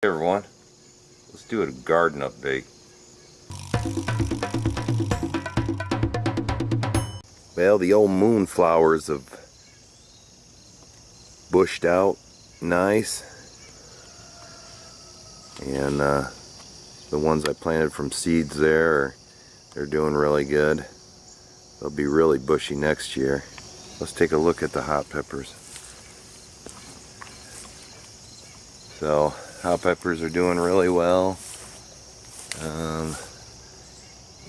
Hey everyone, let's do a garden update. Well, the old moonflowers have bushed out nice, and the ones I planted from seeds they're doing really good. They'll be really bushy next year. Let's take a look at the hot peppers. So hot peppers are doing really well.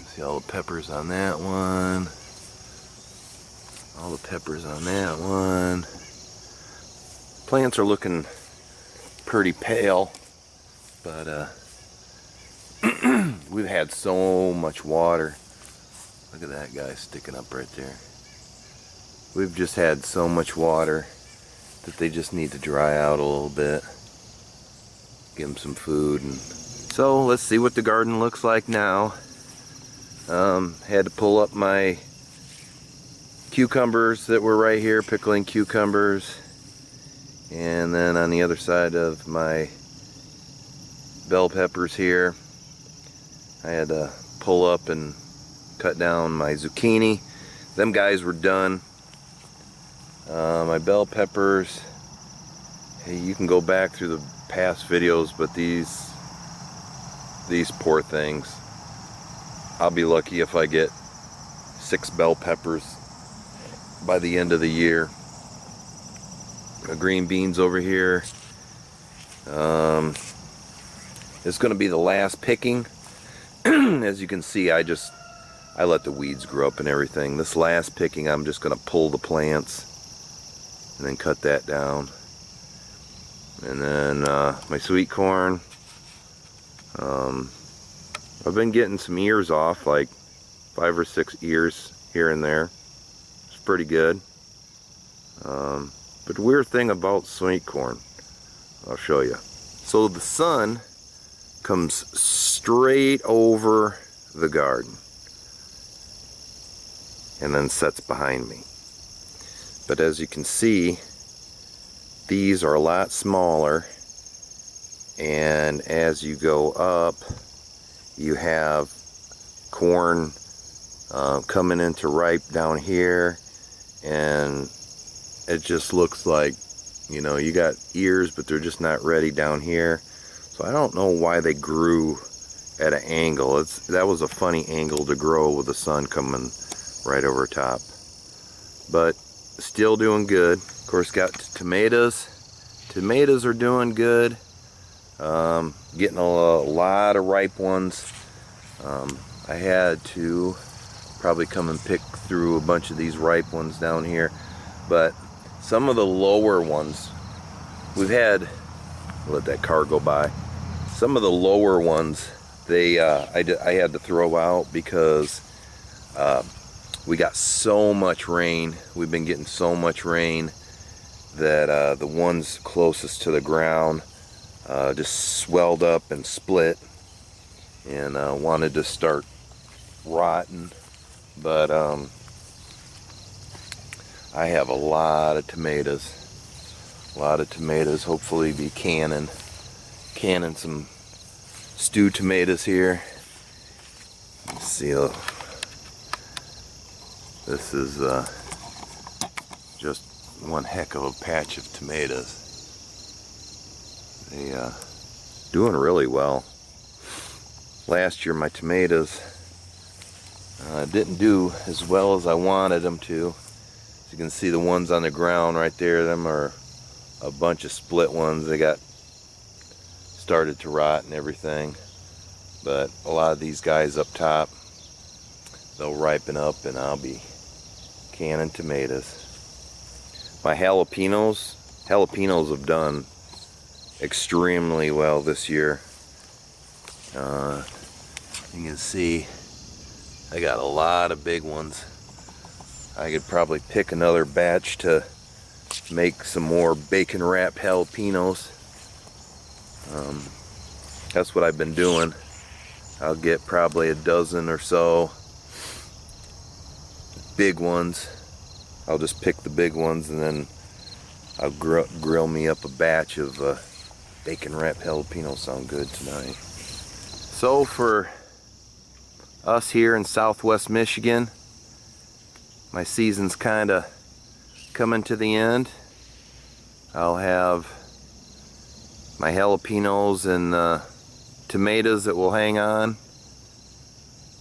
See all the peppers on that one. All the peppers on that one. Plants are looking pretty pale, but we've had so much water. Look at that guy sticking up right there. We've just had so much water that they just need to dry out a little bit. Give them some food. And so let's see what the garden looks like now. Had to pull up my cucumbers that were right here, pickling cucumbers. And then on the other side of my bell peppers here, I had to pull up and cut down my zucchini. Them guys were done. My bell peppers, hey, you can go back through the past videos, but these poor things, I'll be lucky if I get 6 bell peppers by the end of the year. Green beans over here. It's going to be the last picking. As you can see, I let the weeds grow up and everything. This last picking, I'm just going to pull the plants and then cut that down. And then my sweet corn. I've been getting some ears off, like 5 or 6 ears here and there. It's pretty good. But the weird thing about sweet corn, I'll show you. So the sun comes straight over the garden and then sets behind me. But as you can see, these are a lot smaller, and as you go up, you have corn coming into ripe down here, and it just looks like, you know, you got ears, but they're just not ready down here. So I don't know why they grew at an angle. That was a funny angle to grow with the sun coming right over top. But still doing good. Of course, got tomatoes. Tomatoes are doing good. Getting a lot of ripe ones. I had to probably come and pick through a bunch of these ripe ones down here. But some of the lower ones, we've had, let that car go by. Some of the lower ones, I had to throw out because we got so much rain. We've been getting so much rain that the ones closest to the ground just swelled up and split and wanted to start rotting. But I have a lot of tomatoes. Hopefully be canning some stewed tomatoes here. Let's see. This is just one heck of a patch of tomatoes. They doing really well. Last year my tomatoes didn't do as well as I wanted them to. As you can see, the ones on the ground right there, them are a bunch of split ones. They got started to rot and everything. But a lot of these guys up top, they'll ripen up and I'll be canning tomatoes. My jalapenos have done extremely well this year. You can see I got a lot of big ones. I could probably pick another batch to make some more bacon wrap jalapenos. That's what I've been doing. I'll get probably a dozen or so big ones. I'll just pick the big ones and then I'll grill me up a batch of bacon wrapped jalapenos sound good tonight. So for us here in Southwest Michigan, my season's kind of coming to the end. I'll have my jalapenos and tomatoes that will hang on.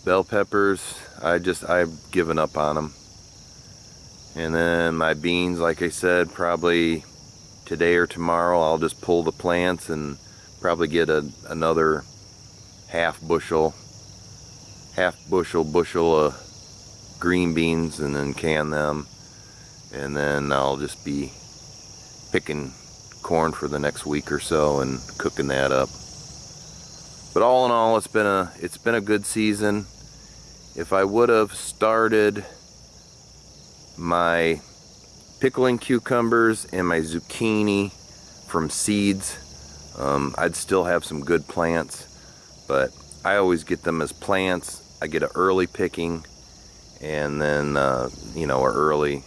Bell peppers, I've given up on them. And then my beans, like I said, probably today or tomorrow I'll just pull the plants and probably get another half bushel of green beans and then can them. And then I'll just be picking corn for the next week or so and cooking that up. But all in all, it's been a good season. If I would have started my pickling cucumbers and my zucchini from seeds, I'd still have some good plants, but I always get them as plants. I get an early picking and then an early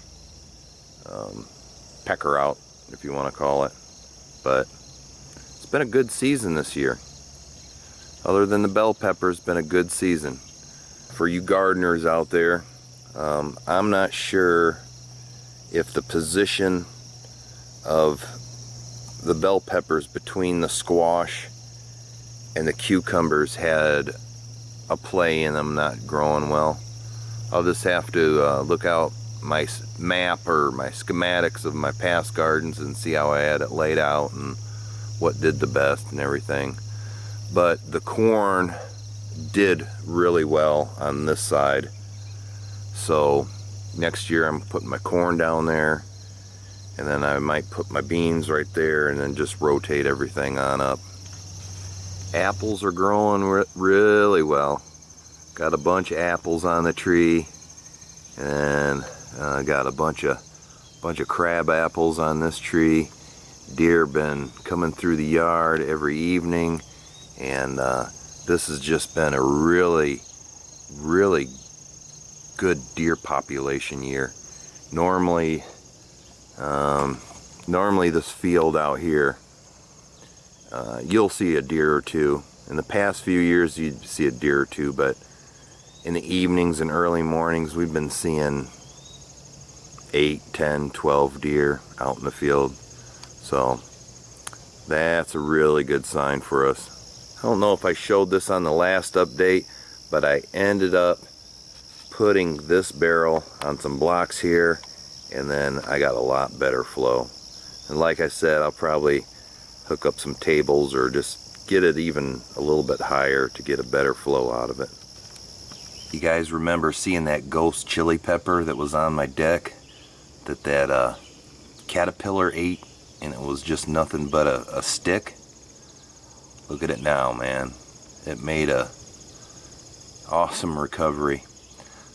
pecker out, if you want to call it. But it's been a good season this year. Other than the bell peppers, been a good season. For you gardeners out there, I'm not sure if the position of the bell peppers between the squash and the cucumbers had a play in them not growing well. I'll just have to look out my map or my schematics of my past gardens and see how I had it laid out and what did the best and everything. But the corn did really well on this side, so next year I'm putting my corn down there, and then I might put my beans right there and then just rotate everything on up. Apples are growing really well. Got a bunch of apples on the tree, and got a bunch of crab apples on this tree. Deer been coming through the yard every evening, and this has just been a really good deer population year. Normally this field out here, you'll see a deer or two. In the past few years you'd see a deer or two, but in the evenings and early mornings we've been seeing 8, 10, 12 deer out in the field. So that's a really good sign for us. I don't know if I showed this on the last update, but I ended up putting this barrel on some blocks here, and then I got a lot better flow. And like I said, I'll probably hook up some tables or just get it even a little bit higher to get a better flow out of it. You guys remember seeing that ghost chili pepper that was on my deck that caterpillar ate, and it was just nothing but a stick? Look at it now, man. It made a awesome recovery.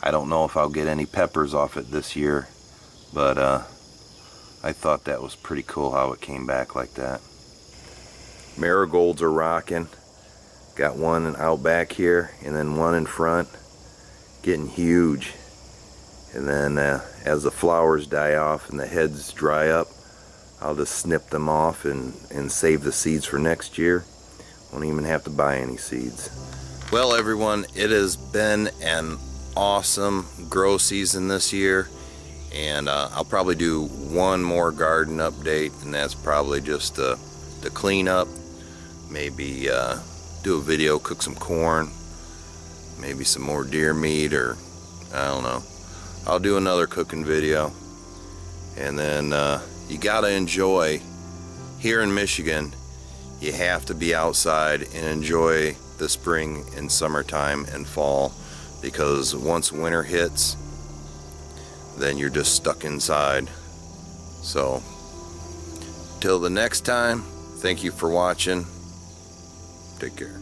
I don't know if I'll get any peppers off it this year, but I thought that was pretty cool how it came back like that. Marigolds are rocking. Got one out back here and then one in front, getting huge. And then as the flowers die off and the heads dry up, I'll just snip them off and save the seeds for next year. Won't even have to buy any seeds. Well, everyone, it has been an awesome grow season this year, and I'll probably do one more garden update, and that's probably just the cleanup. Maybe do a video, cook some corn, maybe some more deer meat, or I don't know. I'll do another cooking video. And then you gotta enjoy, here in Michigan, you have to be outside and enjoy the spring and summertime and fall, because once winter hits, then you're just stuck inside. So till the next time, thank you for watching. Take care.